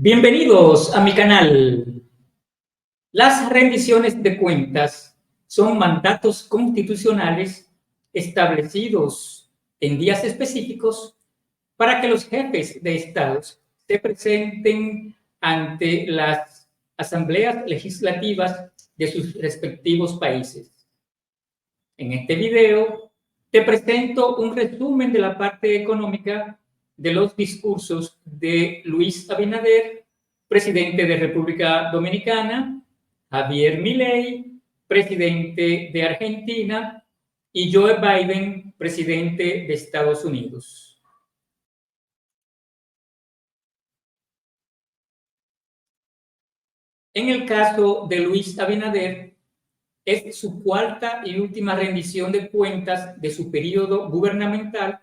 Bienvenidos a mi canal. Las rendiciones de cuentas son mandatos constitucionales establecidos en días específicos para que los jefes de estados se presenten ante las asambleas legislativas de sus respectivos países. En este video te presento un resumen de la parte económica de los discursos de Luis Abinader, presidente de República Dominicana, Javier Milei, presidente de Argentina, y Joe Biden, presidente de Estados Unidos. En el caso de Luis Abinader, es su cuarta y última rendición de cuentas de su periodo gubernamental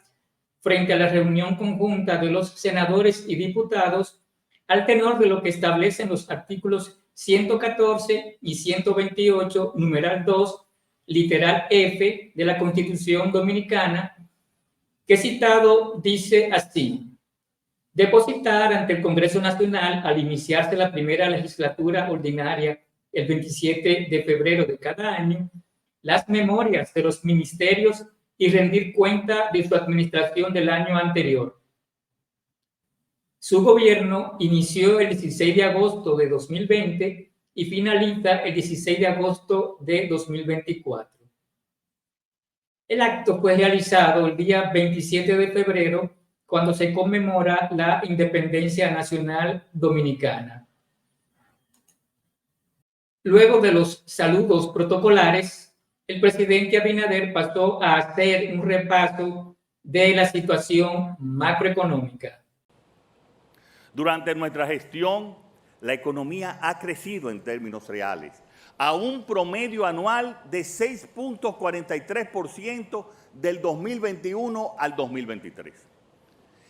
frente a la reunión conjunta de los senadores y diputados al tenor de lo que establecen los artículos 114 y 128, numeral 2, literal F de la Constitución Dominicana, que citado dice así: depositar ante el Congreso Nacional al iniciarse la primera legislatura ordinaria el 27 de febrero de cada año, las memorias de los ministerios y rendir cuenta de su administración del año anterior. Su gobierno inició el 16 de agosto de 2020 y finaliza el 16 de agosto de 2024. El acto fue realizado el día 27 de febrero, cuando se conmemora la independencia nacional dominicana. Luego de los saludos protocolares, el presidente Abinader pasó a hacer un repaso de la situación macroeconómica. Durante nuestra gestión, la economía ha crecido en términos reales a un promedio anual de 6.43% del 2021 al 2023.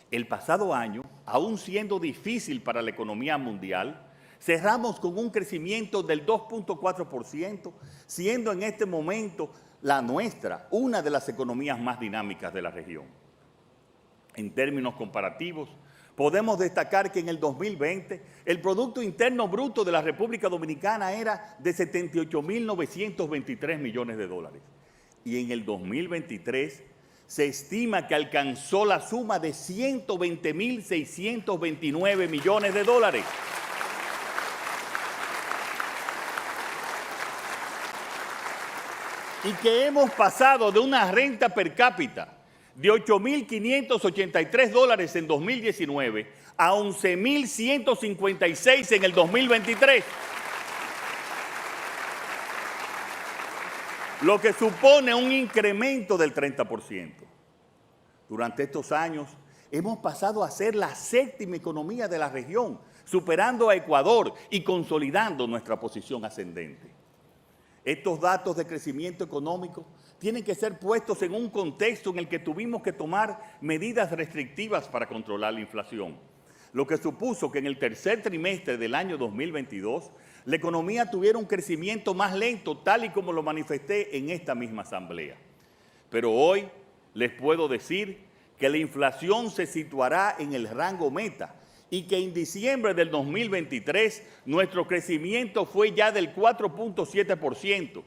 El pasado año, aún siendo difícil para la economía mundial, cerramos con un crecimiento del 2.4%, siendo en este momento la nuestra una de las economías más dinámicas de la región. En términos comparativos, podemos destacar que en el 2020 el Producto Interno Bruto de la República Dominicana era de 78.923 millones de dólares. Y en el 2023 se estima que alcanzó la suma de 120.629 millones de dólares. Y que hemos pasado de una renta per cápita de 8.583 dólares en 2019 a 11.156 en el 2023. Lo que supone un incremento del 30%. Durante estos años hemos pasado a ser la séptima economía de la región, superando a Ecuador y consolidando nuestra posición ascendente. Estos datos de crecimiento económico tienen que ser puestos en un contexto en el que tuvimos que tomar medidas restrictivas para controlar la inflación, lo que supuso que en el tercer trimestre del año 2022 la economía tuviera un crecimiento más lento, tal y como lo manifesté en esta misma asamblea. Pero hoy les puedo decir que la inflación se situará en el rango meta, y que en diciembre del 2023 nuestro crecimiento fue ya del 4.7%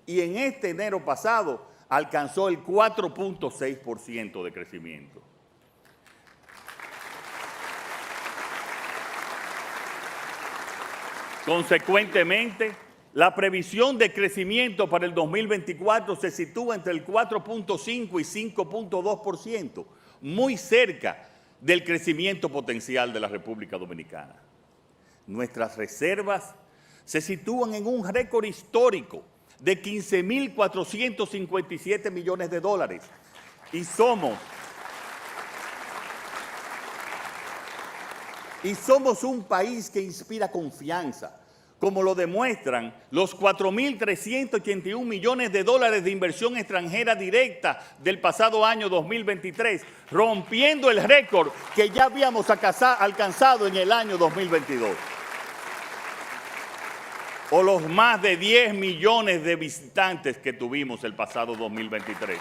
y en este enero pasado alcanzó el 4.6% de crecimiento. Consecuentemente, la previsión de crecimiento para el 2024 se sitúa entre el 4.5 y 5.2%, muy cerca del crecimiento potencial de la República Dominicana. Nuestras reservas se sitúan en un récord histórico de 15.457 millones de dólares y somos un país que inspira confianza, como lo demuestran los 4.381 millones de dólares de inversión extranjera directa del pasado año 2023, rompiendo el récord que ya habíamos alcanzado en el año 2022. O los más de 10 millones de visitantes que tuvimos el pasado 2023.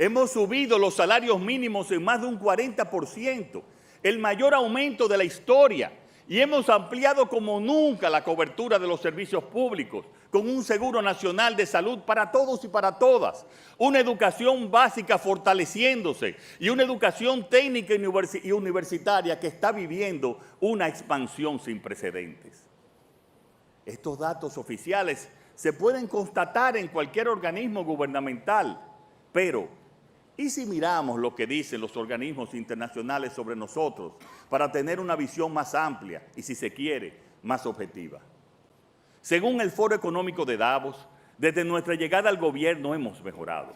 Hemos subido los salarios mínimos en más de un 40%, el mayor aumento de la historia, y hemos ampliado como nunca la cobertura de los servicios públicos, con un seguro nacional de salud para todos y para todas, una educación básica fortaleciéndose y una educación técnica y universitaria que está viviendo una expansión sin precedentes. Estos datos oficiales se pueden constatar en cualquier organismo gubernamental, pero ¿y si miramos lo que dicen los organismos internacionales sobre nosotros para tener una visión más amplia y, si se quiere, más objetiva? Según el Foro Económico de Davos, desde nuestra llegada al gobierno hemos mejorado.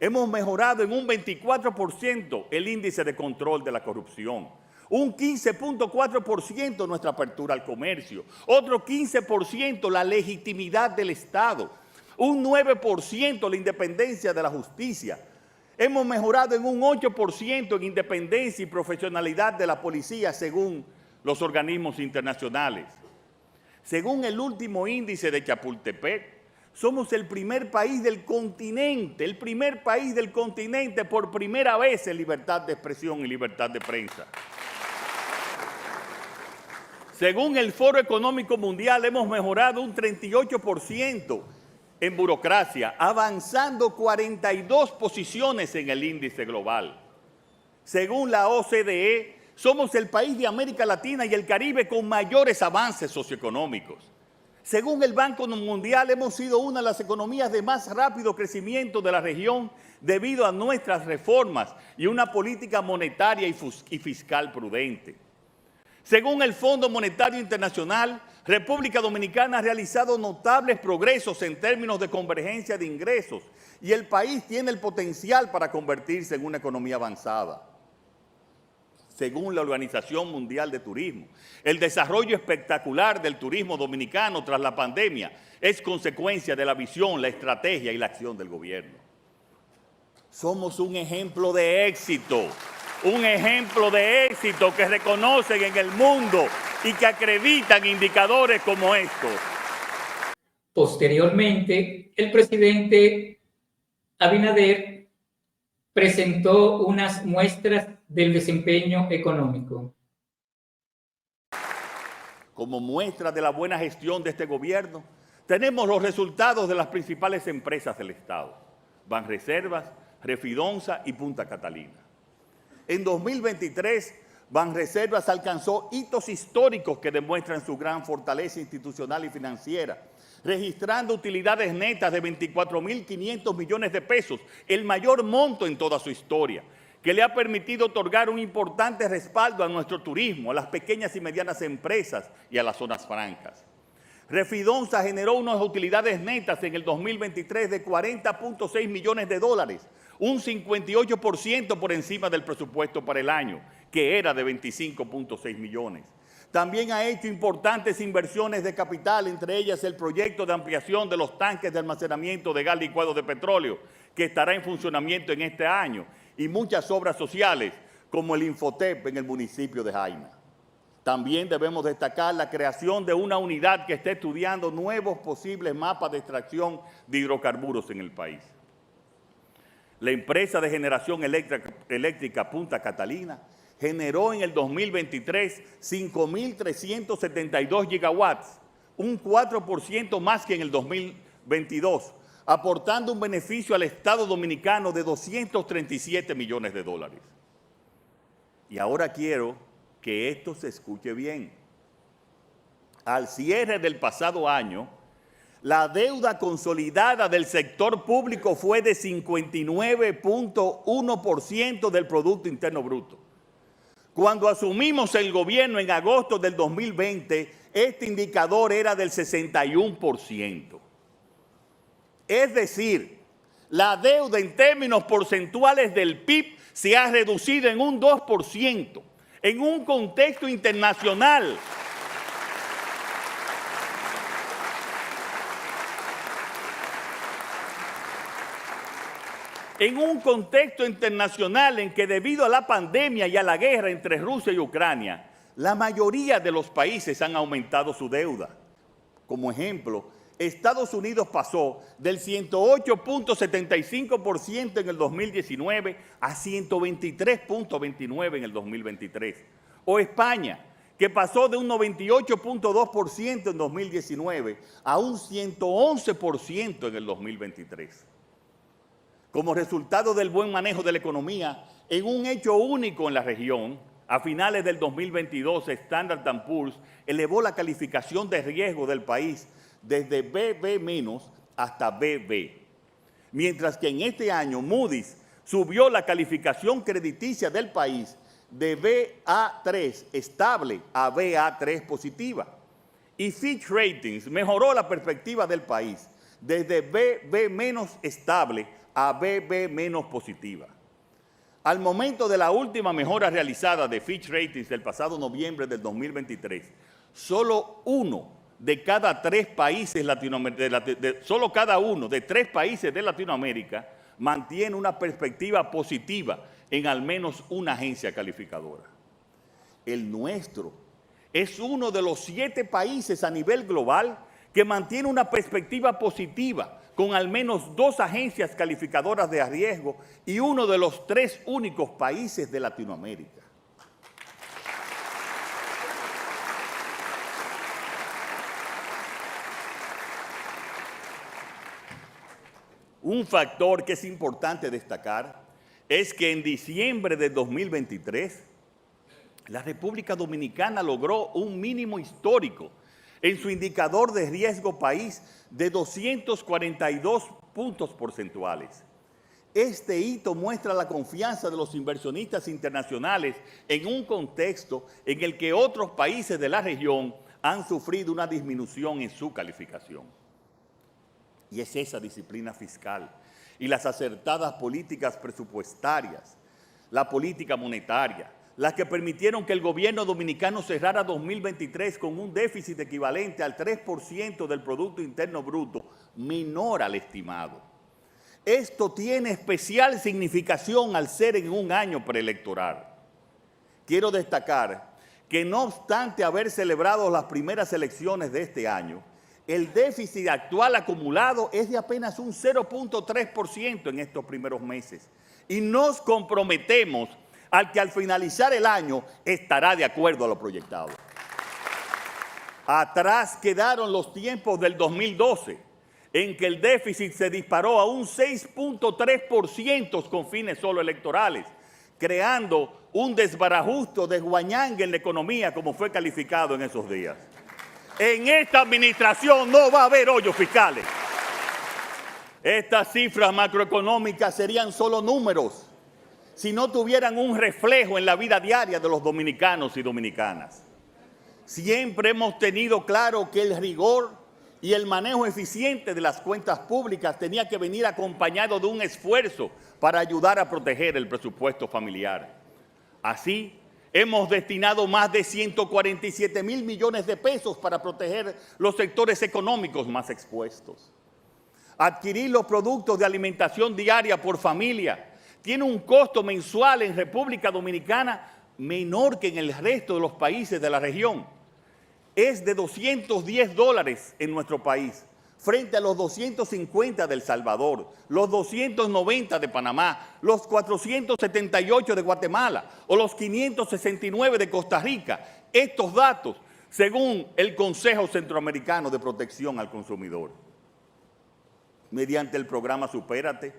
Hemos mejorado en un 24% el índice de control de la corrupción, un 15.4% nuestra apertura al comercio, otro 15% la legitimidad del Estado, un 9% la independencia de la justicia. Hemos mejorado en un 8% en independencia y profesionalidad de la policía, según los organismos internacionales. Según el último índice de Chapultepec, somos el primer país del continente, por primera vez en libertad de expresión y libertad de prensa. Según el Foro Económico Mundial, hemos mejorado un 38% en burocracia, avanzando 42 posiciones en el índice global. Según la OCDE, somos el país de América Latina y el Caribe con mayores avances socioeconómicos. Según el Banco Mundial, hemos sido una de las economías de más rápido crecimiento de la región debido a nuestras reformas y una política monetaria y fiscal prudente. Según el Fondo Monetario Internacional, República Dominicana ha realizado notables progresos en términos de convergencia de ingresos y el país tiene el potencial para convertirse en una economía avanzada. Según la Organización Mundial de Turismo, el desarrollo espectacular del turismo dominicano tras la pandemia es consecuencia de la visión, la estrategia y la acción del gobierno. Somos un ejemplo de éxito que reconocen en el mundo y que acreditan indicadores como estos. Posteriormente, el presidente Abinader presentó unas muestras del desempeño económico. Como muestra de la buena gestión de este gobierno, tenemos los resultados de las principales empresas del Estado: Banreservas, Refidonza y Punta Catalina. En 2023, Banreservas alcanzó hitos históricos que demuestran su gran fortaleza institucional y financiera, registrando utilidades netas de 24.500 millones de pesos, el mayor monto en toda su historia, que le ha permitido otorgar un importante respaldo a nuestro turismo, a las pequeñas y medianas empresas y a las zonas francas. Refidonza generó unas utilidades netas en el 2023 de 40.6 millones de dólares, un 58% por encima del presupuesto para el año, que era de 25.6 millones. También ha hecho importantes inversiones de capital, entre ellas el proyecto de ampliación de los tanques de almacenamiento de gas licuado de petróleo, que estará en funcionamiento en este año, y muchas obras sociales, como el Infotep en el municipio de Jaina. También debemos destacar la creación de una unidad que está estudiando nuevos posibles mapas de extracción de hidrocarburos en el país. La empresa de generación eléctrica Punta Catalina generó en el 2023 5.372 gigawatts, un 4% más que en el 2022, aportando un beneficio al Estado dominicano de 237 millones de dólares. Y ahora quiero que esto se escuche bien. Al cierre del pasado año, la deuda consolidada del sector público fue de 59.1% del Producto Interno Bruto. Cuando asumimos el gobierno en agosto del 2020, este indicador era del 61%. Es decir, la deuda en términos porcentuales del PIB se ha reducido en un 2%, en un contexto internacional en que, debido a la pandemia y a la guerra entre Rusia y Ucrania, la mayoría de los países han aumentado su deuda. Como ejemplo, Estados Unidos pasó del 108.75% en el 2019 a 123.29% en el 2023. O España, que pasó de un 98.2% en 2019 a un 111% en el 2023. Como resultado del buen manejo de la economía, en un hecho único en la región, a finales del 2022, Standard & Poor's elevó la calificación de riesgo del país desde BB- hasta BB. Mientras que en este año Moody's subió la calificación crediticia del país de Ba3 estable a Ba3 positiva. Y Fitch Ratings mejoró la perspectiva del país desde BB- estable a BB- positiva. Al momento de la última mejora realizada de Fitch Ratings del pasado noviembre del 2023, solo uno de cada tres países solo cada uno de tres países de Latinoamérica mantiene una perspectiva positiva en al menos una agencia calificadora. El nuestro es uno de los 7 países a nivel global que mantiene una perspectiva positiva con al menos 2 agencias calificadoras de riesgo y uno de los 3 únicos países de Latinoamérica. Un factor que es importante destacar es que en diciembre de 2023, la República Dominicana logró un mínimo histórico en su indicador de riesgo país de 242 puntos porcentuales. Este hito muestra la confianza de los inversionistas internacionales en un contexto en el que otros países de la región han sufrido una disminución en su calificación. Y es esa disciplina fiscal y las acertadas políticas presupuestarias, la política monetaria, las que permitieron que el gobierno dominicano cerrara 2023 con un déficit equivalente al 3% del Producto Interno Bruto, menor al estimado. Esto tiene especial significación al ser en un año preelectoral. Quiero destacar que no obstante haber celebrado las primeras elecciones de este año, el déficit actual acumulado es de apenas un 0.3% en estos primeros meses. Y nos comprometemos al que al finalizar el año estará de acuerdo a lo proyectado. Atrás quedaron los tiempos del 2012, en que el déficit se disparó a un 6.3% con fines solo electorales, creando un desbarajusto, desguañangue en la economía, como fue calificado en esos días. En esta administración no va a haber hoyos fiscales. Estas cifras macroeconómicas serían solo números si no tuvieran un reflejo en la vida diaria de los dominicanos y dominicanas. Siempre hemos tenido claro que el rigor y el manejo eficiente de las cuentas públicas tenía que venir acompañado de un esfuerzo para ayudar a proteger el presupuesto familiar. Así, hemos destinado más de 147.000 millones de pesos para proteger los sectores económicos más expuestos. Adquirir los productos de alimentación diaria por familia tiene un costo mensual en República Dominicana menor que en el resto de los países de la región. Es de $210 en nuestro país, frente a los 250 de El Salvador, los 290 de Panamá, los 478 de Guatemala o los 569 de Costa Rica. Estos datos, según el Consejo Centroamericano de Protección al Consumidor. Mediante el programa Supérate,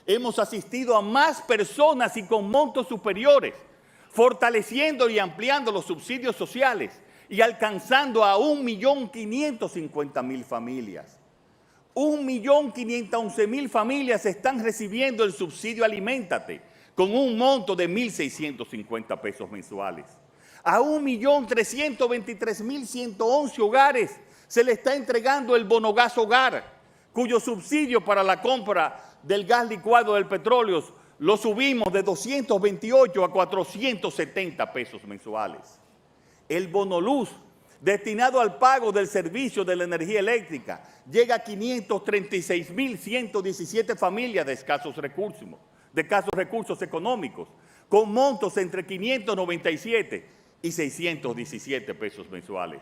hemos asistido a más personas y con montos superiores, fortaleciendo y ampliando los subsidios sociales y alcanzando a 1.550.000 familias. 1.511.000 familias están recibiendo el subsidio Aliméntate con un monto de 1.650 pesos mensuales. A 1.323.111 hogares se le está entregando el Bono Gas Hogar, cuyo subsidio para la compra del gas licuado del petróleo lo subimos de 228 a 470 pesos mensuales. El Bono Luz, destinado al pago del servicio de la energía eléctrica, llega a 536.117 familias de escasos recursos económicos, con montos entre 597 y 617 pesos mensuales.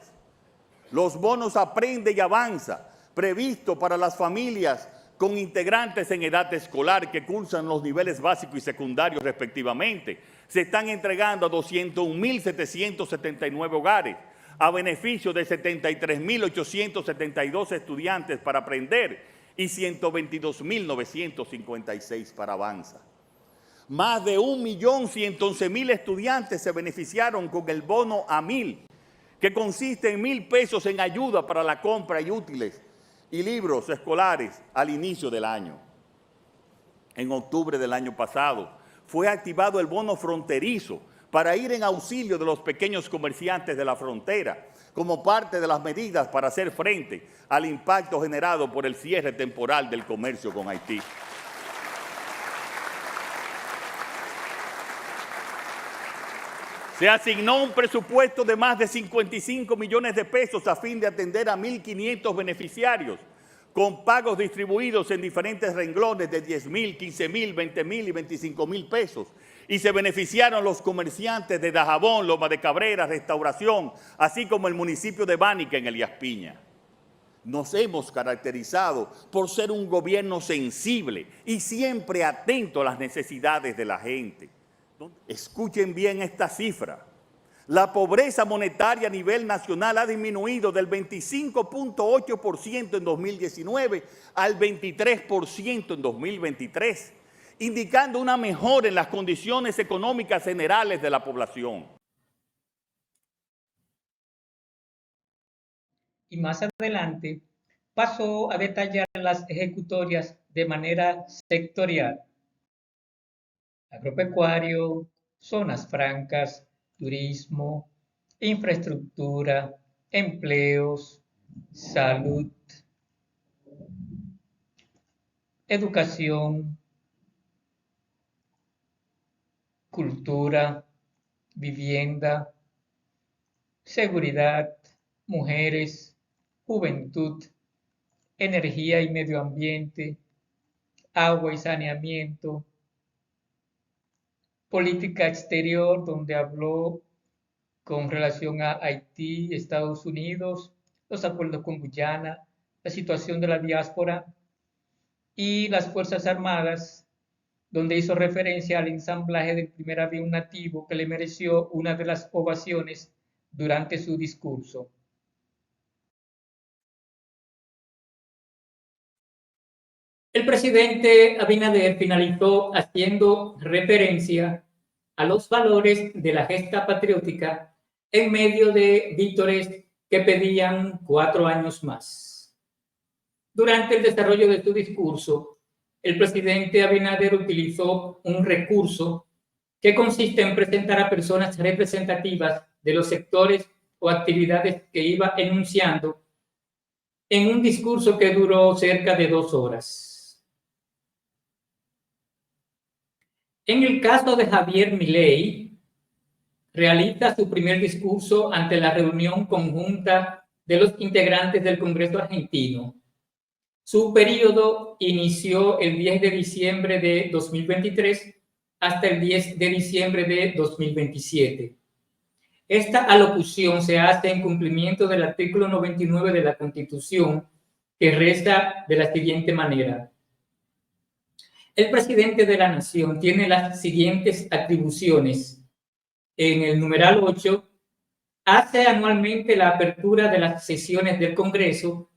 Los bonos Aprende y Avanza, previsto para las familias con integrantes en edad escolar que cursan los niveles básicos y secundarios respectivamente. Se están entregando a 201.779 hogares, a beneficio de 73.872 estudiantes para Aprender y 122.956 para Avanza. Más de 1.111.000 estudiantes se beneficiaron con el bono a 1.000, que consiste en 1.000 pesos en ayuda para la compra de útiles y libros escolares al inicio del año. En octubre del año pasado fue activado el bono fronterizo para ir en auxilio de los pequeños comerciantes de la frontera, como parte de las medidas para hacer frente al impacto generado por el cierre temporal del comercio con Haití. Se asignó un presupuesto de más de 55 millones de pesos a fin de atender a 1.500 beneficiarios, con pagos distribuidos en diferentes renglones de 10.000, 15.000, 20.000 y 25.000 pesos. Y se beneficiaron los comerciantes de Dajabón, Loma de Cabrera, Restauración, así como el municipio de Bánica en Elías Piña. Nos hemos caracterizado por ser un gobierno sensible y siempre atento a las necesidades de la gente. Escuchen bien esta cifra. La pobreza monetaria a nivel nacional ha disminuido del 25.8% en 2019 al 23% en 2023, indicando una mejora en las condiciones económicas generales de la población. Y más adelante pasó a detallar las ejecutorias de manera sectorial: agropecuario, zonas francas, turismo, infraestructura, empleos, salud, educación, cultura, vivienda, seguridad, mujeres, juventud, energía y medio ambiente, agua y saneamiento, política exterior, donde habló con relación a Haití, Estados Unidos, los acuerdos con Guyana, la situación de la diáspora y las Fuerzas Armadas, donde hizo referencia al ensamblaje del primer avión nativo que le mereció una de las ovaciones durante su discurso. El presidente Abinader finalizó haciendo referencia a los valores de la gesta patriótica en medio de vítores que pedían 4 años más. Durante el desarrollo de su discurso, el presidente Abinader utilizó un recurso que consiste en presentar a personas representativas de los sectores o actividades que iba enunciando en un discurso que duró cerca de 2 horas. En el caso de Javier Milei, realiza su primer discurso ante la reunión conjunta de los integrantes del Congreso argentino. Su periodo inició el 10 de diciembre de 2023 hasta el 10 de diciembre de 2027. Esta alocución se hace en cumplimiento del artículo 99 de la Constitución, que reza de la siguiente manera: el presidente de la Nación tiene las siguientes atribuciones. En el numeral 8, hace anualmente la apertura de las sesiones del Congreso,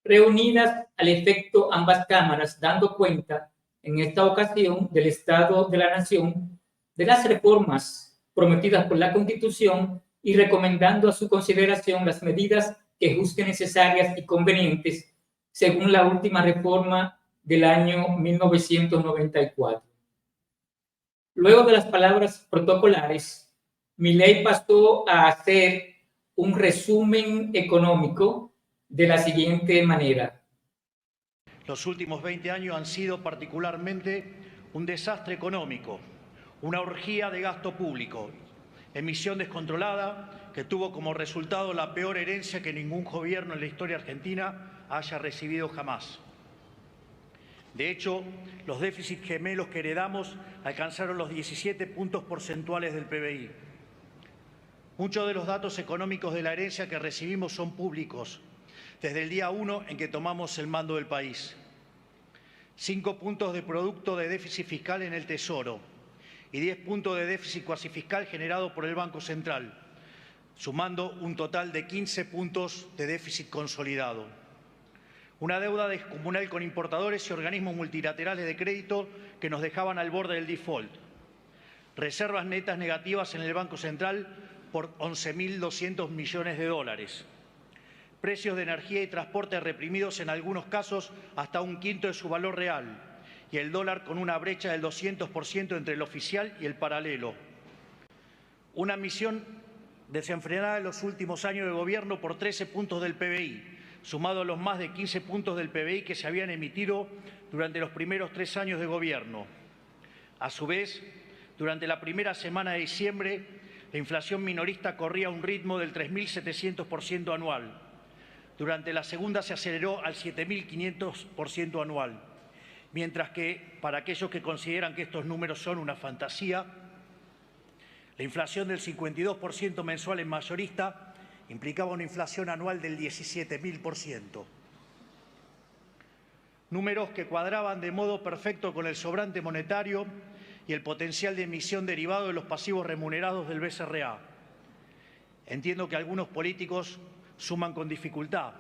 reunidas al efecto ambas cámaras, dando cuenta, en esta ocasión, del Estado de la Nación, de las reformas prometidas por la Constitución y recomendando a su consideración las medidas que juzgue necesarias y convenientes según la última reforma del año 1994. Luego de las palabras protocolares, Milei pasó a hacer un resumen económico de la siguiente manera. Los últimos 20 años han sido particularmente un desastre económico, una orgía de gasto público, emisión descontrolada que tuvo como resultado la peor herencia que ningún gobierno en la historia argentina haya recibido jamás. De hecho, los déficits gemelos que heredamos alcanzaron los 17 puntos porcentuales del PBI. Muchos de los datos económicos de la herencia que recibimos son públicos. desde el día 1 en que tomamos el mando del país. 5 puntos de producto de déficit fiscal en el Tesoro y 10 puntos de déficit cuasi fiscal generado por el Banco Central, sumando un total de 15 puntos de déficit consolidado. Una deuda descomunal con importadores y organismos multilaterales de crédito que nos dejaban al borde del default. Reservas netas negativas en el Banco Central por 11.200 millones de dólares. Precios de energía y transporte reprimidos en algunos casos hasta un quinto de su valor real. Y el dólar con una brecha del 200% entre el oficial y el paralelo. Una emisión desenfrenada en los últimos años de gobierno por 13 puntos del PBI, sumado a los más de 15 puntos del PBI que se habían emitido durante los primeros 3 años de gobierno. A su vez, durante la primera semana de diciembre, la inflación minorista corría a un ritmo del 3.700% anual. Durante la segunda se aceleró al 7.500% anual. Mientras que, para aquellos que consideran que estos números son una fantasía, la inflación del 52% mensual en mayorista implicaba una inflación anual del 17.000%. Números que cuadraban de modo perfecto con el sobrante monetario y el potencial de emisión derivado de los pasivos remunerados del BCRA. Entiendo que algunos políticos suman con dificultad,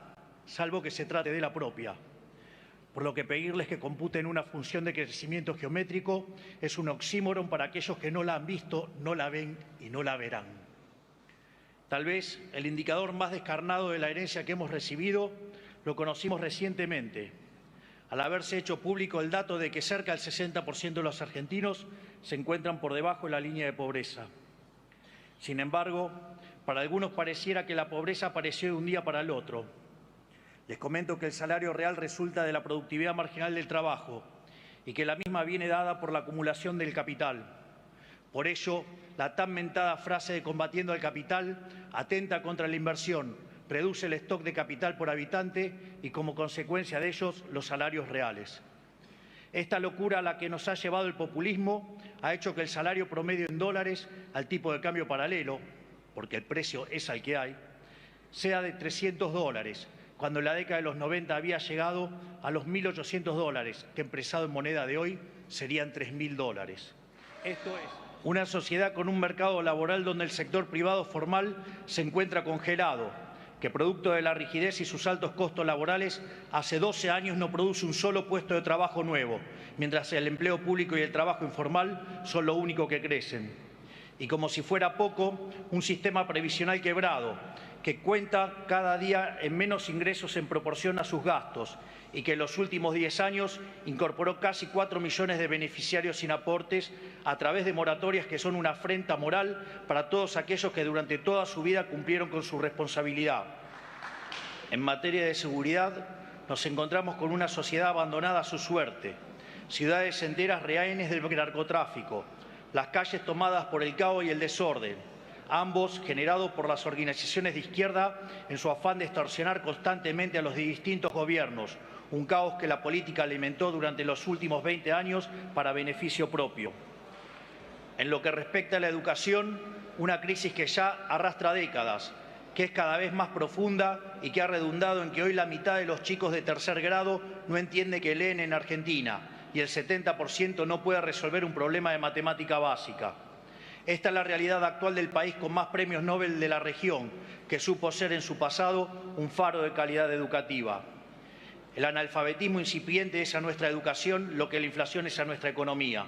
salvo que se trate de la propia. Por lo que pedirles que computen una función de crecimiento geométrico es un oxímoron para aquellos que no la han visto, no la ven y no la verán. Tal vez el indicador más descarnado de la herencia que hemos recibido lo conocimos recientemente, al haberse hecho público el dato de que cerca del 60% de los argentinos se encuentran por debajo de la línea de pobreza. Sin embargo, para algunos pareciera que la pobreza apareció de un día para el otro. Les comento que el salario real resulta de la productividad marginal del trabajo y que la misma viene dada por la acumulación del capital. Por ello, la tan mentada frase de combatiendo al capital atenta contra la inversión, reduce el stock de capital por habitante y, como consecuencia de ellos, los salarios reales. Esta locura a la que nos ha llevado el populismo ha hecho que el salario promedio en dólares al tipo de cambio paralelo, porque el precio es al que hay, sea de $300, cuando en la década de los 90 había llegado a los $1.800, que empresado en moneda de hoy serían $3.000. Esto es una sociedad con un mercado laboral donde el sector privado formal se encuentra congelado, que producto de la rigidez y sus altos costos laborales, hace 12 años no produce un solo puesto de trabajo nuevo, mientras el empleo público y el trabajo informal son lo único que crecen. Y como si fuera poco, un sistema previsional quebrado, que cuenta cada día en menos ingresos en proporción a sus gastos y que en los últimos 10 años incorporó casi 4 millones de beneficiarios sin aportes a través de moratorias que son una afrenta moral para todos aquellos que durante toda su vida cumplieron con su responsabilidad. En materia de seguridad, nos encontramos con una sociedad abandonada a su suerte, ciudades enteras rehenes del narcotráfico, las calles tomadas por el caos y el desorden, ambos generados por las organizaciones de izquierda en su afán de extorsionar constantemente a los distintos gobiernos, un caos que la política alimentó durante los últimos 20 años para beneficio propio. En lo que respecta a la educación, una crisis que ya arrastra décadas, que es cada vez más profunda y que ha redundado en que hoy la mitad de los chicos de tercer grado no entiende que leen en Argentina y el 70% no puede resolver un problema de matemática básica. Esta es la realidad actual del país con más premios Nobel de la región, que supo ser en su pasado un faro de calidad educativa. El analfabetismo incipiente es a nuestra educación lo que la inflación es a nuestra economía.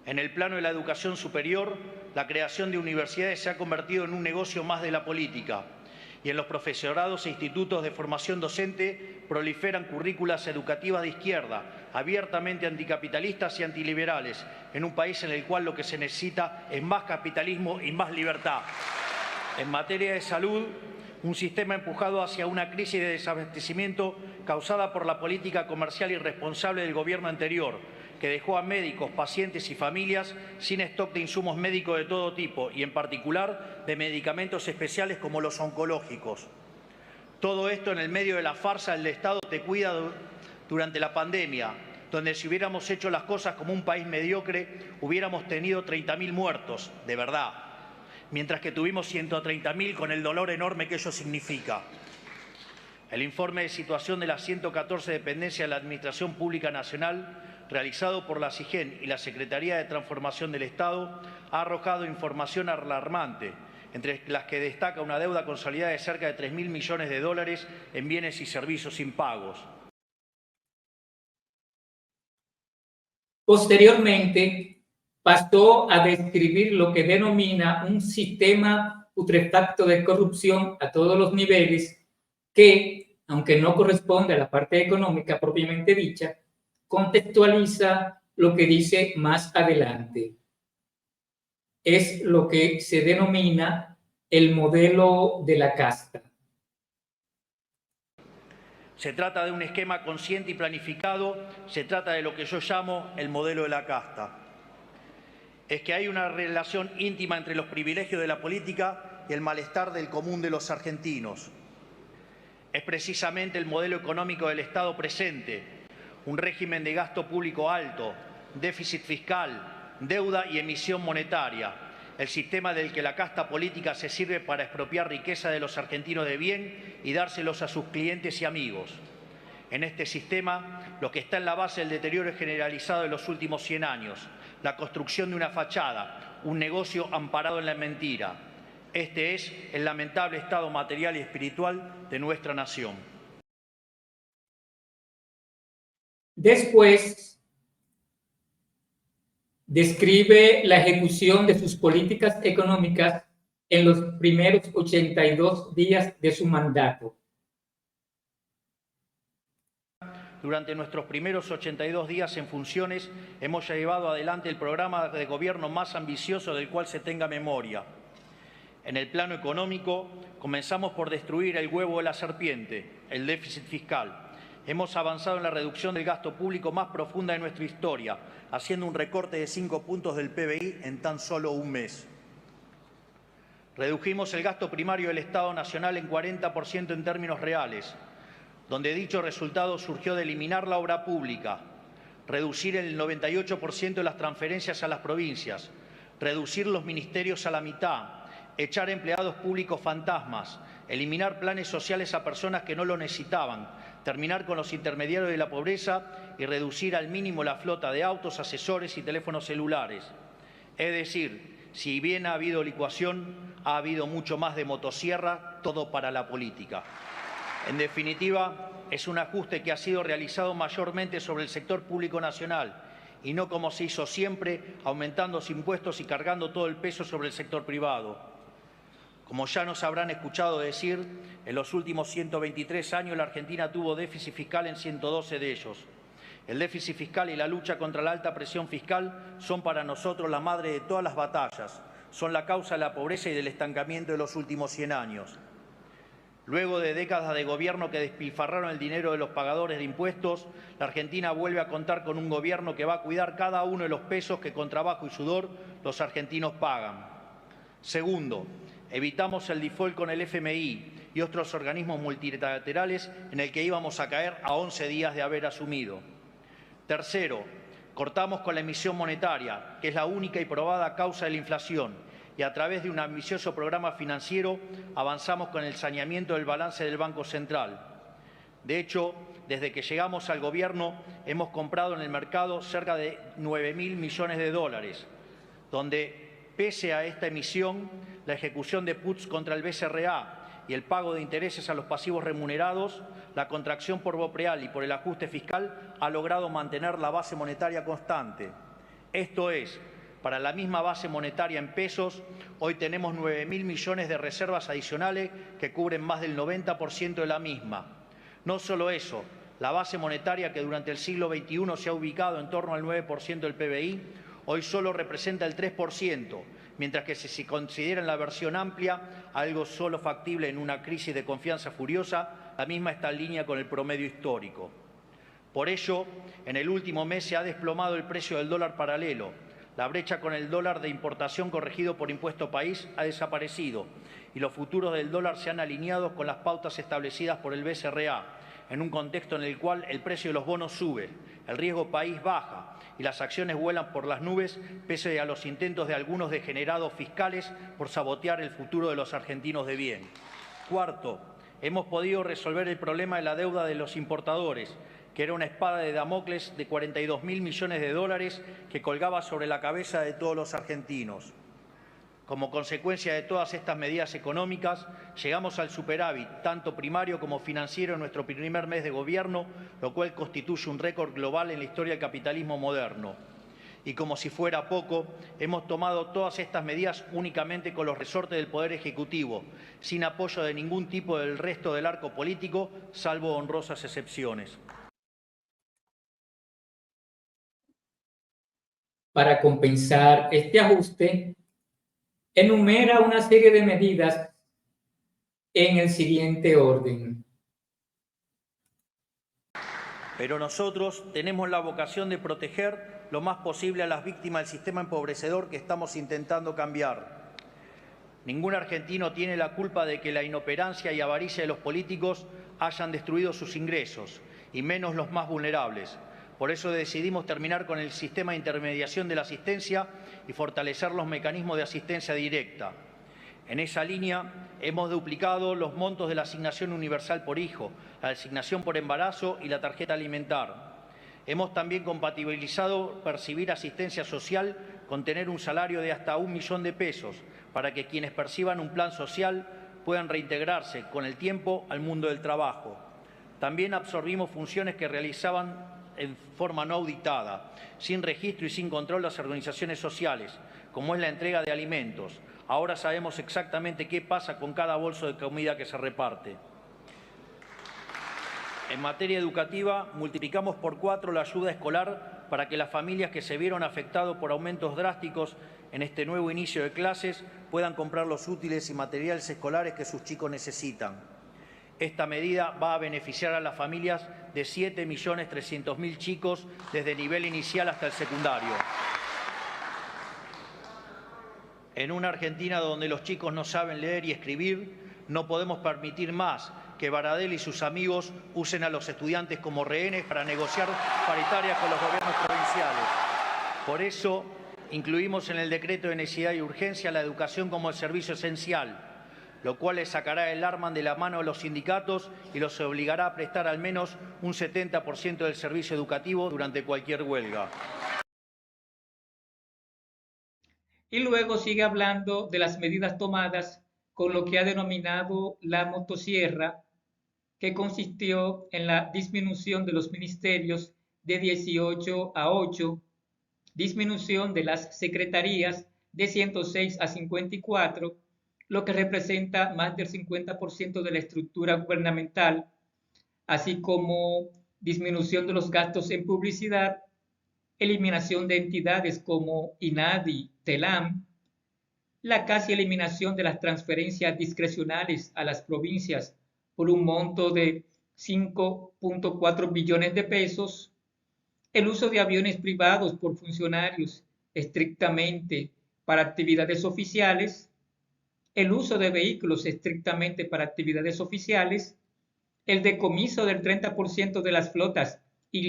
En el plano de la educación superior, la creación de universidades se ha convertido en un negocio más de la política y en los profesorados e institutos de formación docente proliferan currículas educativas de izquierda, abiertamente anticapitalistas y antiliberales, en un país en el cual lo que se necesita es más capitalismo y más libertad. En materia de salud, un sistema empujado hacia una crisis de desabastecimiento causada por la política comercial irresponsable del gobierno anterior, que dejó a médicos, pacientes y familias sin stock de insumos médicos de todo tipo y, en particular, de medicamentos especiales como los oncológicos. Todo esto en el medio de la farsa del Estado te cuida durante la pandemia, donde si hubiéramos hecho las cosas como un país mediocre, hubiéramos tenido 30.000 muertos, de verdad, mientras que tuvimos 130.000 con el dolor enorme que ello significa. El informe de situación de las 114 dependencias de la Administración Pública Nacional, realizado por la SIGEN y la Secretaría de Transformación del Estado, ha arrojado información alarmante, entre las que destaca una deuda consolidada de cerca de 3.000 millones de dólares en bienes y servicios impagos. Posteriormente, pasó a describir lo que denomina un sistema putrefacto de corrupción a todos los niveles que, aunque no corresponde a la parte económica propiamente dicha, contextualiza lo que dice más adelante. Es lo que se denomina el modelo de la casta. Se trata de un esquema consciente y planificado, se trata de lo que yo llamo el modelo de la casta. Es que hay una relación íntima entre los privilegios de la política y el malestar del común de los argentinos. Es precisamente el modelo económico del Estado presente, un régimen de gasto público alto, déficit fiscal, deuda y emisión monetaria, el sistema del que la casta política se sirve para expropiar riqueza de los argentinos de bien y dárselos a sus clientes y amigos. En este sistema, lo que está en la base del deterioro generalizado de los últimos 100 años, la construcción de una fachada, un negocio amparado en la mentira. Este es el lamentable estado material y espiritual de nuestra nación. Después, describe la ejecución de sus políticas económicas en los primeros 82 días de su mandato. Durante nuestros primeros 82 días en funciones, hemos llevado adelante el programa de gobierno más ambicioso del cual se tenga memoria. En el plano económico, comenzamos por destruir el huevo de la serpiente, el déficit fiscal. Hemos avanzado en la reducción del gasto público más profunda de nuestra historia, haciendo un recorte de 5 puntos del PBI en tan solo un mes. Redujimos el gasto primario del Estado Nacional en 40% en términos reales, donde dicho resultado surgió de eliminar la obra pública, reducir el 98% de las transferencias a las provincias, reducir los ministerios a la mitad, echar empleados públicos fantasmas, eliminar planes sociales a personas que no lo necesitaban, terminar con los intermediarios de la pobreza y reducir al mínimo la flota de autos, asesores y teléfonos celulares. Es decir, si bien ha habido licuación, ha habido mucho más de motosierra, todo para la política. En definitiva, es un ajuste que ha sido realizado mayormente sobre el sector público nacional y no como se hizo siempre, aumentando los impuestos y cargando todo el peso sobre el sector privado. Como ya nos habrán escuchado decir, en los últimos 123 años la Argentina tuvo déficit fiscal en 112 de ellos. El déficit fiscal y la lucha contra la alta presión fiscal son para nosotros la madre de todas las batallas, son la causa de la pobreza y del estancamiento de los últimos 100 años. Luego de décadas de gobierno que despilfarraron el dinero de los pagadores de impuestos, la Argentina vuelve a contar con un gobierno que va a cuidar cada uno de los pesos que con trabajo y sudor los argentinos pagan. Segundo, evitamos el default con el FMI y otros organismos multilaterales en el que íbamos a caer a 11 días de haber asumido. Tercero, cortamos con la emisión monetaria, que es la única y probada causa de la inflación, y a través de un ambicioso programa financiero avanzamos con el saneamiento del balance del Banco Central. De hecho, desde que llegamos al gobierno hemos comprado en el mercado cerca de 9.000 millones de dólares, donde, pese a esta emisión, la ejecución de puts contra el BCRA y el pago de intereses a los pasivos remunerados, la contracción por BOPREAL y por el ajuste fiscal ha logrado mantener la base monetaria constante. Esto es, para la misma base monetaria en pesos, hoy tenemos 9.000 millones de reservas adicionales que cubren más del 90% de la misma. No solo eso, la base monetaria que durante el siglo XXI se ha ubicado en torno al 9% del PBI, hoy solo representa el 3%, mientras que si se considera en la versión amplia algo solo factible en una crisis de confianza furiosa, la misma está en línea con el promedio histórico. Por ello, en el último mes se ha desplomado el precio del dólar paralelo. La brecha con el dólar de importación corregido por impuesto país ha desaparecido y los futuros del dólar se han alineado con las pautas establecidas por el BCRA, en un contexto en el cual el precio de los bonos sube, el riesgo país baja y las acciones vuelan por las nubes pese a los intentos de algunos degenerados fiscales por sabotear el futuro de los argentinos de bien. Cuarto, Hemos podido resolver el problema de la deuda de los importadores, que era una espada de Damocles de 42.000 millones de dólares que colgaba sobre la cabeza de todos los argentinos. Como consecuencia de todas estas medidas económicas, llegamos al superávit, tanto primario como financiero, en nuestro primer mes de gobierno, lo cual constituye un récord global en la historia del capitalismo moderno. Y como si fuera poco, hemos tomado todas estas medidas únicamente con los resortes del Poder Ejecutivo, sin apoyo de ningún tipo del resto del arco político, salvo honrosas excepciones. Para compensar este ajuste, enumera una serie de medidas en el siguiente orden. Pero nosotros tenemos la vocación de proteger lo más posible a las víctimas del sistema empobrecedor que estamos intentando cambiar. Ningún argentino tiene la culpa de que la inoperancia y avaricia de los políticos hayan destruido sus ingresos, y menos los más vulnerables. Por eso decidimos terminar con el sistema de intermediación de la asistencia y fortalecer los mecanismos de asistencia directa. En esa línea, hemos duplicado los montos de la asignación universal por hijo, la asignación por embarazo y la tarjeta alimentar. Hemos también compatibilizado percibir asistencia social con tener un salario de hasta 1 millón de pesos, para que quienes perciban un plan social puedan reintegrarse con el tiempo al mundo del trabajo. También absorbimos funciones que realizaban en forma no auditada, sin registro y sin control las organizaciones sociales, como es la entrega de alimentos. Ahora sabemos exactamente qué pasa con cada bolso de comida que se reparte. En materia educativa, multiplicamos por 4 la ayuda escolar para que las familias que se vieron afectadas por aumentos drásticos en este nuevo inicio de clases puedan comprar los útiles y materiales escolares que sus chicos necesitan. Esta medida va a beneficiar a las familias de 7.300.000 chicos desde el nivel inicial hasta el secundario. En una Argentina donde los chicos no saben leer y escribir, no podemos permitir más que Baradel y sus amigos usen a los estudiantes como rehenes para negociar paritarias con los gobiernos provinciales. Por eso, incluimos en el decreto de necesidad y urgencia la educación como el servicio esencial, lo cual les sacará el arma de la mano a los sindicatos y los obligará a prestar al menos un 70% del servicio educativo durante cualquier huelga. Y luego sigue hablando de las medidas tomadas con lo que ha denominado la motosierra, que consistió en la disminución de los ministerios de 18 a 8, disminución de las secretarías de 106 a 54, lo que representa más del 50% de la estructura gubernamental, así como disminución de los gastos en publicidad, eliminación de entidades como INADI, TELAM, la casi eliminación de las transferencias discrecionales a las provincias por un monto de 5.4 billones de pesos, el uso de aviones privados por funcionarios estrictamente para actividades oficiales, el uso de vehículos estrictamente para actividades oficiales, el decomiso del 30% de las flotas y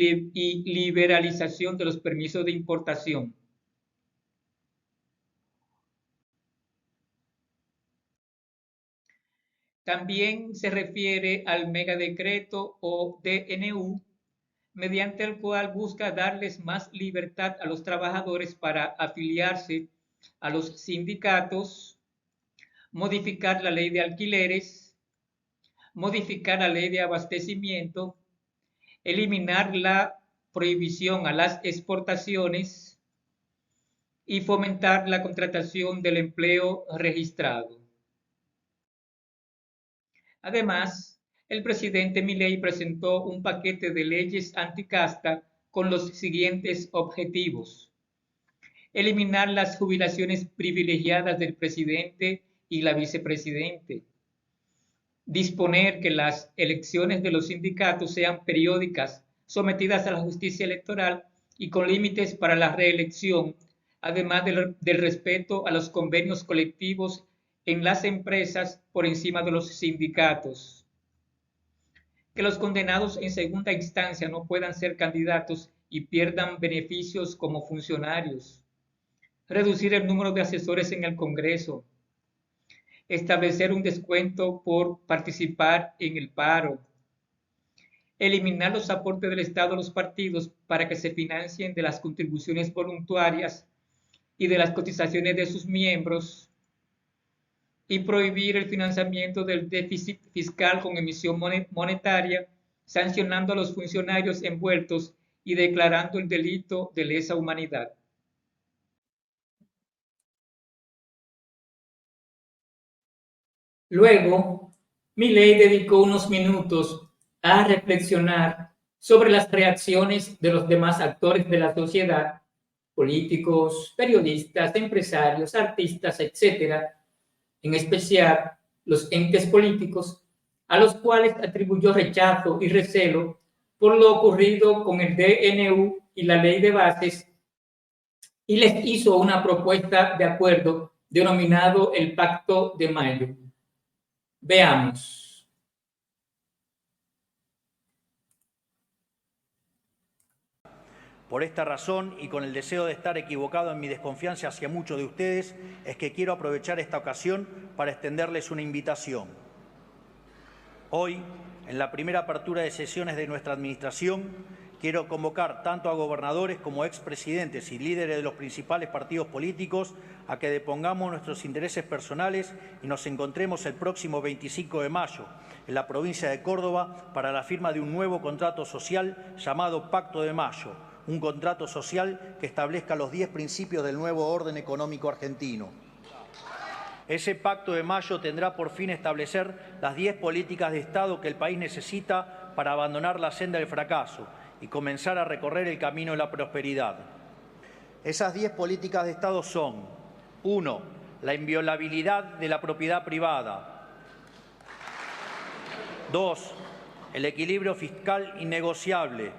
liberalización de los permisos de importación. También se refiere al megadecreto o DNU, mediante el cual busca darles más libertad a los trabajadores para afiliarse a los sindicatos, modificar la ley de alquileres, modificar la ley de abastecimiento, eliminar la prohibición a las exportaciones y fomentar la contratación del empleo registrado. Además, el presidente Milei presentó un paquete de leyes anticasta con los siguientes objetivos: eliminar las jubilaciones privilegiadas del presidente y la vicepresidente, disponer que las elecciones de los sindicatos sean periódicas, sometidas a la justicia electoral y con límites para la reelección, además del respeto a los convenios colectivos en las empresas por encima de los sindicatos. Que los condenados en segunda instancia no puedan ser candidatos y pierdan beneficios como funcionarios. Reducir el número de asesores en el Congreso. establecer un descuento por participar en el paro, eliminar los aportes del Estado a los partidos para que se financien de las contribuciones voluntarias y de las cotizaciones de sus miembros, y prohibir el financiamiento del déficit fiscal con emisión monetaria, sancionando a los funcionarios envueltos y declarando el delito de lesa humanidad. Luego, Milei dedicó unos minutos a reflexionar sobre las reacciones de los demás actores de la sociedad, políticos, periodistas, empresarios, artistas, etcétera, en especial los entes políticos, a los cuales atribuyó rechazo y recelo por lo ocurrido con el DNU y la ley de bases, y les hizo una propuesta de acuerdo denominado el Pacto de Mayo. Veamos. Por esta razón y con el deseo de estar equivocado en mi desconfianza hacia muchos de ustedes, es que quiero aprovechar esta ocasión para extenderles una invitación. Hoy, en la primera apertura de sesiones de nuestra administración, quiero convocar tanto a gobernadores como expresidentes y líderes de los principales partidos políticos a que depongamos nuestros intereses personales y nos encontremos el próximo 25 de mayo en la provincia de Córdoba para la firma de un nuevo contrato social llamado Pacto de Mayo, un contrato social que establezca los 10 principios del nuevo orden económico argentino. Ese Pacto de Mayo tendrá por fin establecer las 10 políticas de Estado que el país necesita para abandonar la senda del fracaso y comenzar a recorrer el camino de la prosperidad. Esas 10 políticas de Estado son: 1. La inviolabilidad de la propiedad privada. 2. El equilibrio fiscal innegociable.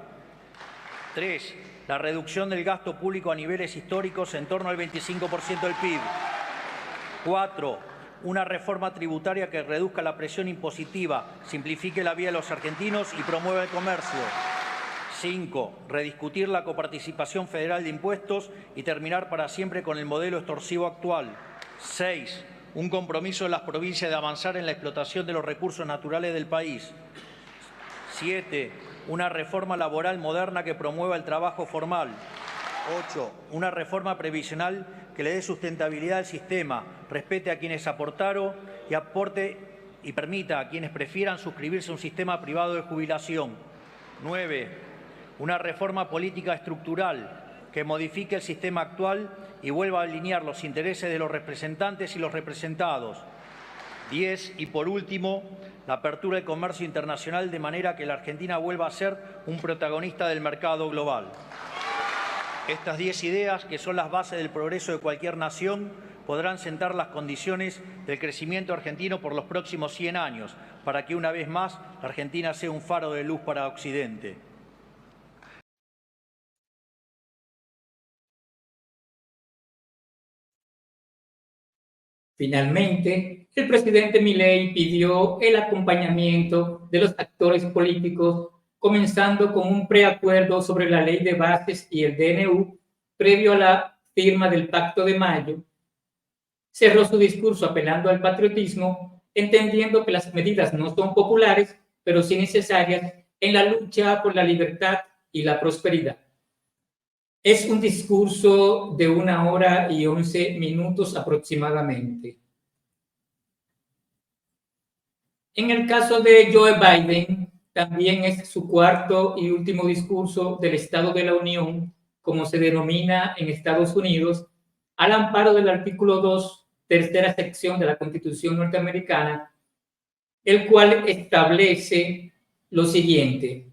3. La reducción del gasto público a niveles históricos en torno al 25% del PIB. 4. Una reforma tributaria que reduzca la presión impositiva, simplifique la vida de los argentinos y promueva el comercio. 5. Rediscutir la coparticipación federal de impuestos y terminar para siempre con el modelo extorsivo actual. 6. Un compromiso de las provincias de avanzar en la explotación de los recursos naturales del país. 7. Una reforma laboral moderna que promueva el trabajo formal. 8. Una reforma previsional que le dé sustentabilidad al sistema, respete a quienes aportaron y aporte y permita a quienes prefieran suscribirse a un sistema privado de jubilación. 9. Una reforma política estructural que modifique el sistema actual y vuelva a alinear los intereses de los representantes y los representados. 10. Y por último, la apertura del comercio internacional de manera que la Argentina vuelva a ser un protagonista del mercado global. Estas 10 ideas, que son las bases del progreso de cualquier nación, podrán sentar las condiciones del crecimiento argentino por los próximos 100 años, para que una vez más la Argentina sea un faro de luz para Occidente. Finalmente, el presidente Milei pidió el acompañamiento de los actores políticos, comenzando con un preacuerdo sobre la ley de bases y el DNU previo a la firma del Pacto de Mayo. Cerró su discurso apelando al patriotismo, entendiendo que las medidas no son populares, pero sí necesarias en la lucha por la libertad y la prosperidad. Es un discurso de 1 hora y 11 minutos aproximadamente. En el caso de Joe Biden, también es su cuarto y último discurso del Estado de la Unión, como se denomina en Estados Unidos, al amparo del artículo 2, tercera sección de la Constitución norteamericana, el cual establece lo siguiente: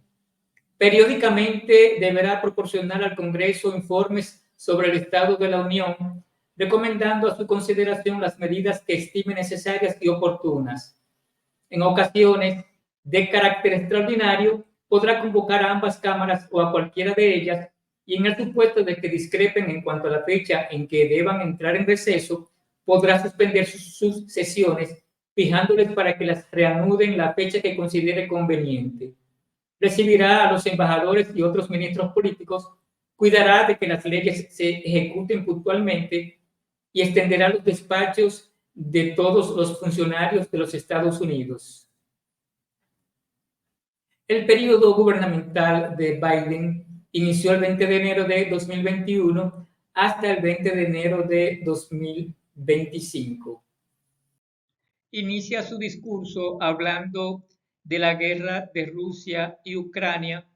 periódicamente deberá proporcionar al Congreso informes sobre el Estado de la Unión, recomendando a su consideración las medidas que estime necesarias y oportunas. En ocasiones de carácter extraordinario, podrá convocar a ambas cámaras o a cualquiera de ellas, y en el supuesto de que discrepen en cuanto a la fecha en que deban entrar en receso, podrá suspender sus sesiones, fijándoles para que las reanuden la fecha que considere conveniente. Recibirá a los embajadores y otros ministros políticos, cuidará de que las leyes se ejecuten puntualmente y extenderá los despachos de todos los funcionarios de los Estados Unidos. El periodo gubernamental de Biden inició el 20 de enero de 2021 hasta el 20 de enero de 2025. Inicia su discurso hablando de la guerra de Rusia y Ucrania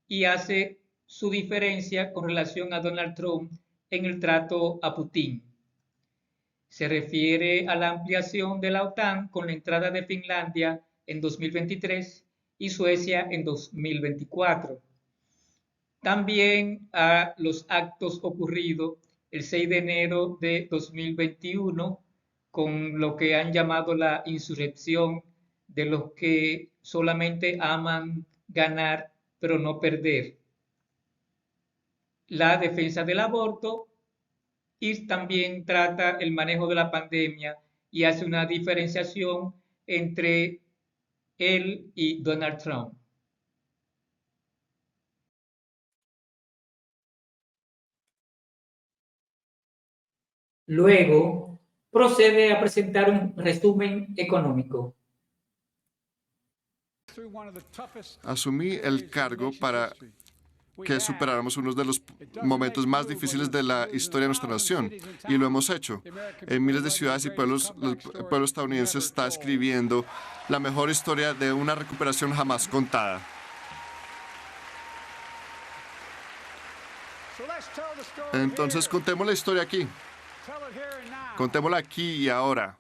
y hace su diferencia con relación a Donald Trump en el trato a Putin. Se refiere a la ampliación de la OTAN con la entrada de Finlandia en 2023 y Suecia en 2024. También a los actos ocurridos el 6 de enero de 2021 con lo que han llamado la insurrección de los que solamente aman ganar pero no perder. La defensa del aborto y también trata el manejo de la pandemia y hace una diferenciación entre él y Donald Trump. Luego, procede a presentar un resumen económico. Asumí el cargo para que superáramos uno de los momentos más difíciles de la historia de nuestra nación, y lo hemos hecho. En miles de ciudades y pueblos, el pueblo estadounidense está escribiendo la mejor historia de una recuperación jamás contada. Entonces, contemos la historia aquí. Contémosla aquí y ahora.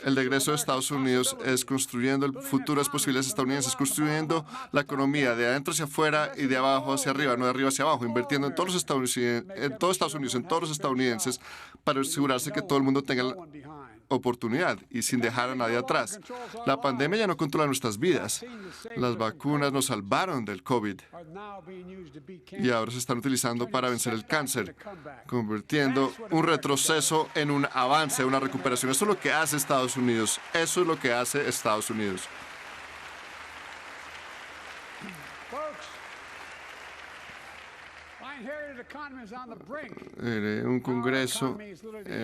El regreso de Estados Unidos es construyendo futuras posibilidades estadounidenses, construyendo la economía de adentro hacia afuera y de abajo hacia arriba, no de arriba hacia abajo, invirtiendo en todos los estadounidenses, en todo Estados Unidos, en todos los estadounidenses, para asegurarse que todo el mundo tenga la oportunidad y sin dejar a nadie atrás. La pandemia ya no controla nuestras vidas. Las vacunas nos salvaron del COVID y ahora se están utilizando para vencer el cáncer, convirtiendo un retroceso en un avance, una recuperación. Eso es lo que hace Estados Unidos. Eso es lo que hace Estados Unidos. Un Congreso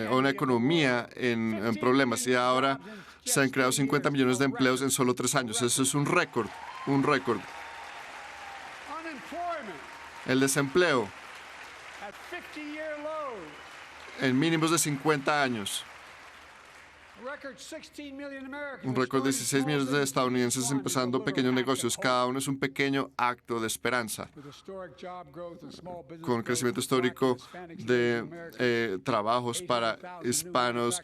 o una economía en problemas, y ahora se han creado 50 millones de empleos en solo 3 años. Eso es un récord, un récord. El desempleo en mínimos de 50 años. Un récord de 16 millones de estadounidenses empezando pequeños negocios. Cada uno es un pequeño acto de esperanza. Con crecimiento histórico de trabajos para hispanos,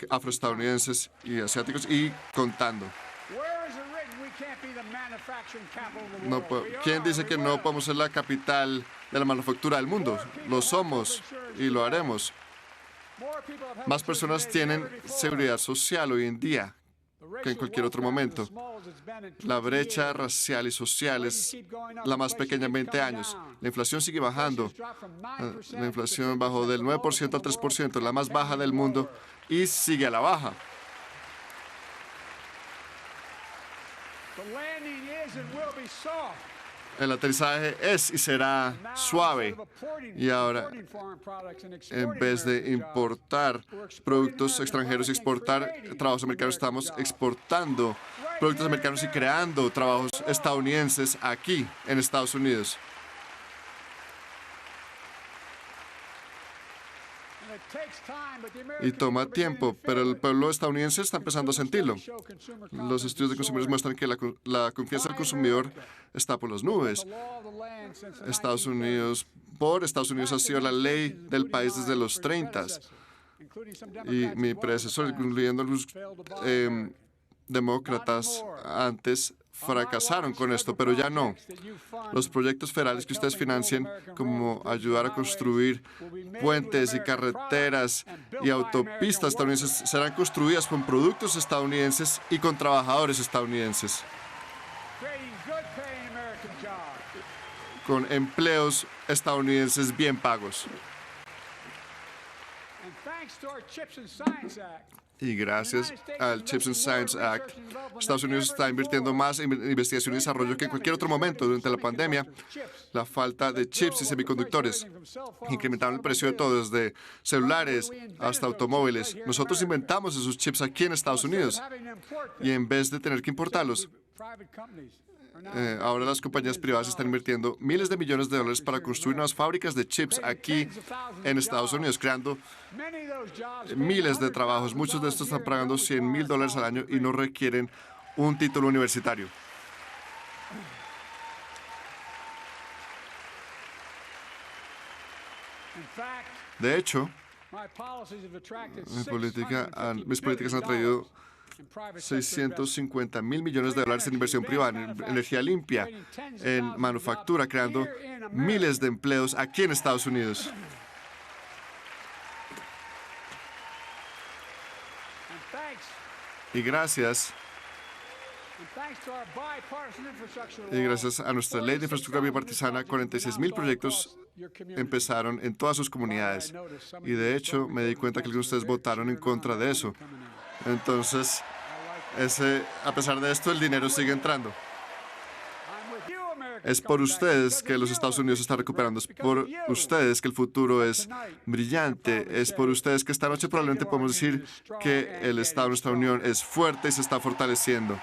afroestadounidenses y asiáticos, y contando. ¿Quién dice que no podemos ser la capital de la manufactura del mundo? Lo somos y lo haremos. Más personas tienen seguridad social hoy en día que en cualquier otro momento. La brecha racial y social es la más pequeña en 20 años. La inflación sigue bajando. La inflación bajó del 9% al 3%, la más baja del mundo, y sigue a la baja. El aterrizaje es y será suave. Y ahora, en vez de importar productos extranjeros y exportar trabajos americanos, estamos exportando productos americanos y creando trabajos estadounidenses aquí en Estados Unidos. Y toma tiempo, pero el pueblo estadounidense está empezando a sentirlo. Los estudios de consumidores muestran que la confianza del consumidor está por las nubes. Estados Unidos ha sido la ley del país desde los 30s. Y mi predecesor, incluyendo los demócratas antes, fracasaron con esto, pero ya no. Los proyectos federales que ustedes financian, como ayudar a construir puentes y carreteras y autopistas estadounidenses, serán construidas con productos estadounidenses y con trabajadores estadounidenses, con empleos estadounidenses bien pagos. Y gracias al Chips and Science Act, Estados Unidos está invirtiendo más en investigación y desarrollo que en cualquier otro momento. Durante la pandemia, la falta de chips y semiconductores incrementaron el precio de todo, desde celulares hasta automóviles. Nosotros inventamos esos chips aquí en Estados Unidos y en vez de tener que importarlos, ahora las compañías privadas están invirtiendo miles de millones de dólares para construir nuevas fábricas de chips aquí en Estados Unidos, creando miles de trabajos. Muchos de estos están pagando $100,000 al año y no requieren un título universitario. De hecho, mis políticas han atraído $650 mil millones de dólares en inversión privada, en energía limpia, en manufactura, creando miles de empleos aquí en Estados Unidos. Y gracias a nuestra ley de infraestructura bipartisana, 46,000 proyectos empezaron en todas sus comunidades. Y de hecho, me di cuenta que algunos de ustedes votaron en contra de eso. Entonces, a pesar de esto, el dinero sigue entrando. Es por ustedes que los Estados Unidos se están recuperando. Es por ustedes que el futuro es brillante. Es por ustedes que esta noche probablemente podemos decir que el Estado de nuestra Unión es fuerte y se está fortaleciendo.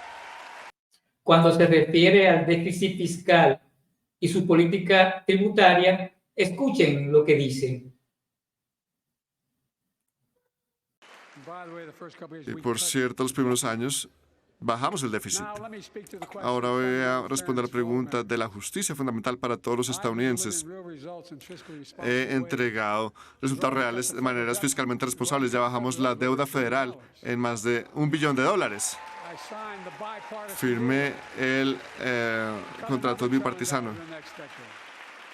Cuando se refiere al déficit fiscal y su política tributaria, escuchen lo que dicen. Y por cierto, los primeros años bajamos el déficit. Ahora voy a responder a la pregunta de la justicia fundamental para todos los estadounidenses. He entregado resultados reales de maneras fiscalmente responsables. Ya bajamos la deuda federal en más de $1 billón. Firmé el contrato bipartisano.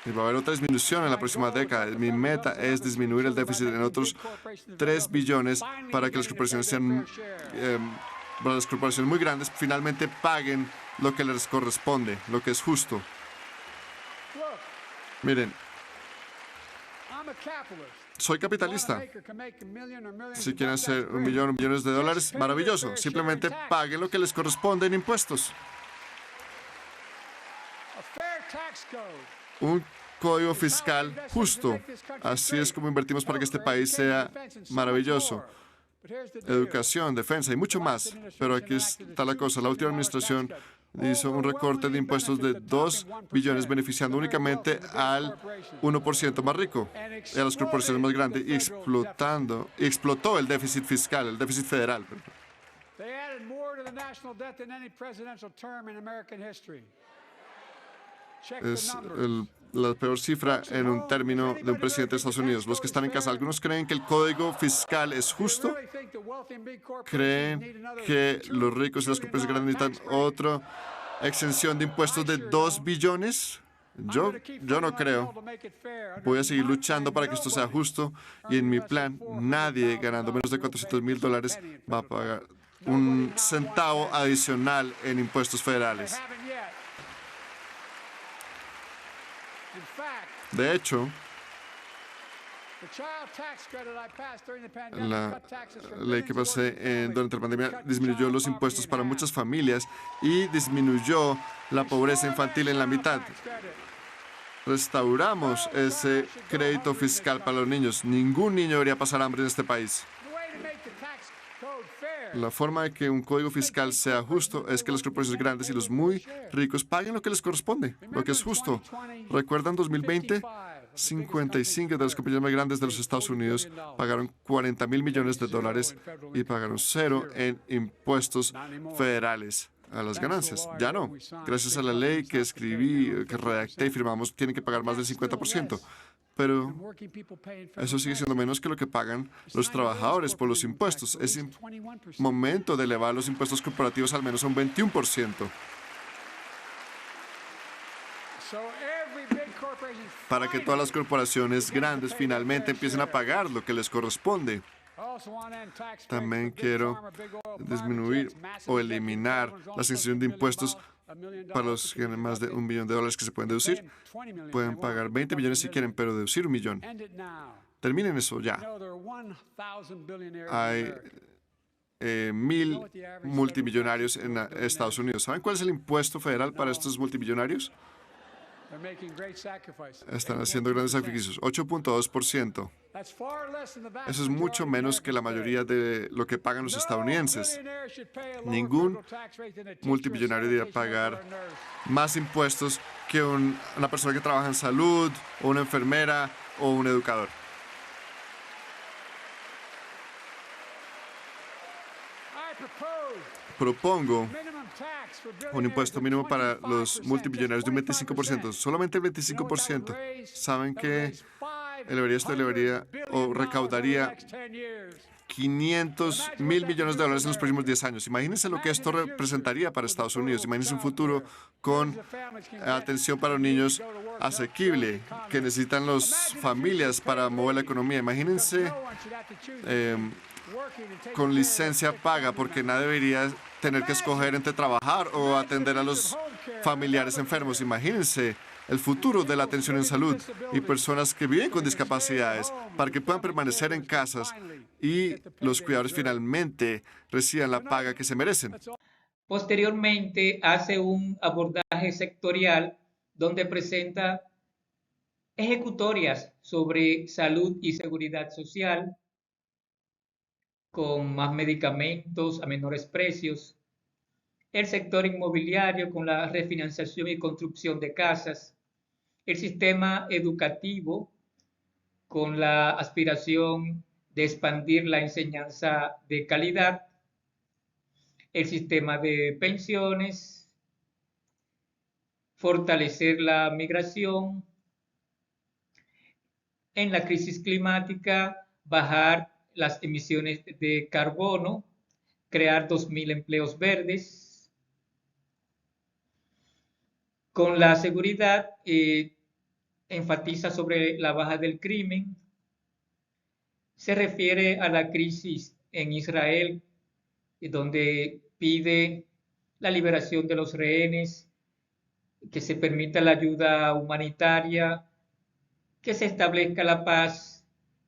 Y va a haber otra disminución en la próxima década. Mi meta es disminuir el déficit en otros 3 billones para que las corporaciones muy grandes finalmente paguen lo que les corresponde, lo que es justo. Miren, soy capitalista. Si quieren hacer $1 millón o millones de dólares, maravilloso. Simplemente paguen lo que les corresponde en impuestos. Un código fiscal justo. Así es como invertimos para que este país sea maravilloso. Educación, defensa y mucho más. Pero aquí está la cosa. La última administración hizo un recorte de impuestos de $2 billones beneficiando únicamente al 1% más rico y a las corporaciones más grandes y explotó el déficit fiscal, el déficit federal. Es la peor cifra en un término de un presidente de Estados Unidos. Los que están en casa, algunos creen que el código fiscal es justo, creen que los ricos y las corporaciones grandes necesitan otra exención de impuestos de $2 billones. Yo no creo. Voy a seguir luchando para que esto sea justo y en mi plan nadie ganando menos de $400,000 va a pagar un centavo adicional en impuestos federales. De hecho, la ley que pasé durante la pandemia disminuyó los impuestos para muchas familias y disminuyó la pobreza infantil en la mitad. Restauramos ese crédito fiscal para los niños. Ningún niño debería pasar hambre en este país. La forma de que un código fiscal sea justo es que las corporaciones grandes y los muy ricos paguen lo que les corresponde, lo que es justo. ¿Recuerdan 2020? 55 de las compañías más grandes de los Estados Unidos pagaron $40,000 millones y pagaron 0 en impuestos federales a las ganancias. Ya no. Gracias a la ley que escribí, que redacté y firmamos, tienen que pagar más del 50%. Pero eso sigue siendo menos que lo que pagan los trabajadores por los impuestos. Es momento de elevar los impuestos corporativos al menos a un 21%. Para que todas las corporaciones grandes finalmente empiecen a pagar lo que les corresponde. También quiero disminuir o eliminar la exención de impuestos para los que ganan más de $1 billón que se pueden deducir. Pueden pagar 20 millones si quieren, pero deducir $1 millón. Terminen eso ya. Hay 1.000 multimillonarios en Estados Unidos. ¿Saben cuál es el impuesto federal para estos multimillonarios? Están haciendo grandes sacrificios. 8.2%. Eso es mucho menos que la mayoría de lo que pagan los estadounidenses. Ningún multimillonario debería pagar más impuestos que una persona que trabaja en salud, o una enfermera, o un educador. Propongo un impuesto mínimo para los multimillonarios de un 25%, solamente el 25%. ¿Saben que esto recaudaría 500.000 millones de dólares en los próximos 10 años? Imagínense lo que esto representaría para Estados Unidos. Imagínense un futuro con atención para los niños asequible, que necesitan las familias para mover la economía. Imagínense con licencia paga, porque nadie debería tener que escoger entre trabajar o atender a los familiares enfermos. Imagínense el futuro de la atención en salud y personas que viven con discapacidades para que puedan permanecer en casas y los cuidadores finalmente reciban la paga que se merecen. Posteriormente hace un abordaje sectorial donde presenta ejecutorias sobre salud y seguridad social, con más medicamentos a menores precios, el sector inmobiliario con la refinanciación y construcción de casas, el sistema educativo con la aspiración de expandir la enseñanza de calidad, el sistema de pensiones, fortalecer la migración, en la crisis climática, bajar las emisiones de carbono, crear 2.000 empleos verdes. Con la seguridad, enfatiza sobre la baja del crimen. Se refiere a la crisis en Israel, donde pide la liberación de los rehenes, que se permita la ayuda humanitaria, que se establezca la paz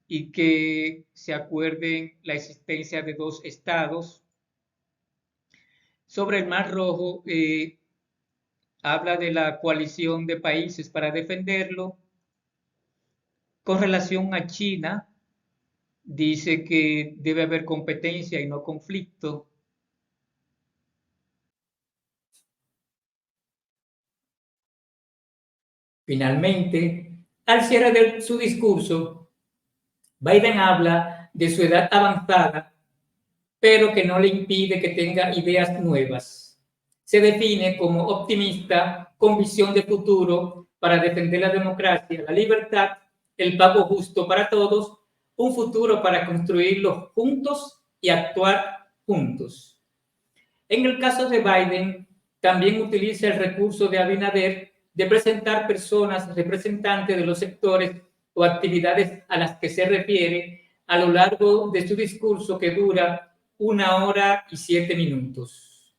y que se acuerde la existencia de 2 estados. Sobre el Mar Rojo, habla de la coalición de países para defenderlo. Con relación a China, dice que debe haber competencia y no conflicto. Finalmente, al cierre de su discurso, Biden habla de su edad avanzada, pero que no le impide que tenga ideas nuevas. Se define como optimista, con visión de futuro para defender la democracia, la libertad, el pago justo para todos, un futuro para construirlo juntos y actuar juntos. En el caso de Biden, también utiliza el recurso de Abinader de presentar personas representantes de los sectores o actividades a las que se refiere a lo largo de su discurso, que dura 1 hora y 7 minutos.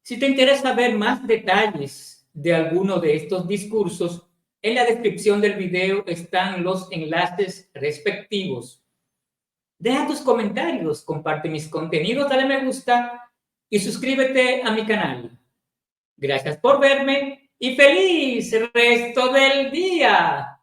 Si te interesa ver más detalles de alguno de estos discursos, en la descripción del video están los enlaces respectivos. Deja tus comentarios, comparte mis contenidos, dale me gusta y suscríbete a mi canal. Gracias por verme y feliz resto del día.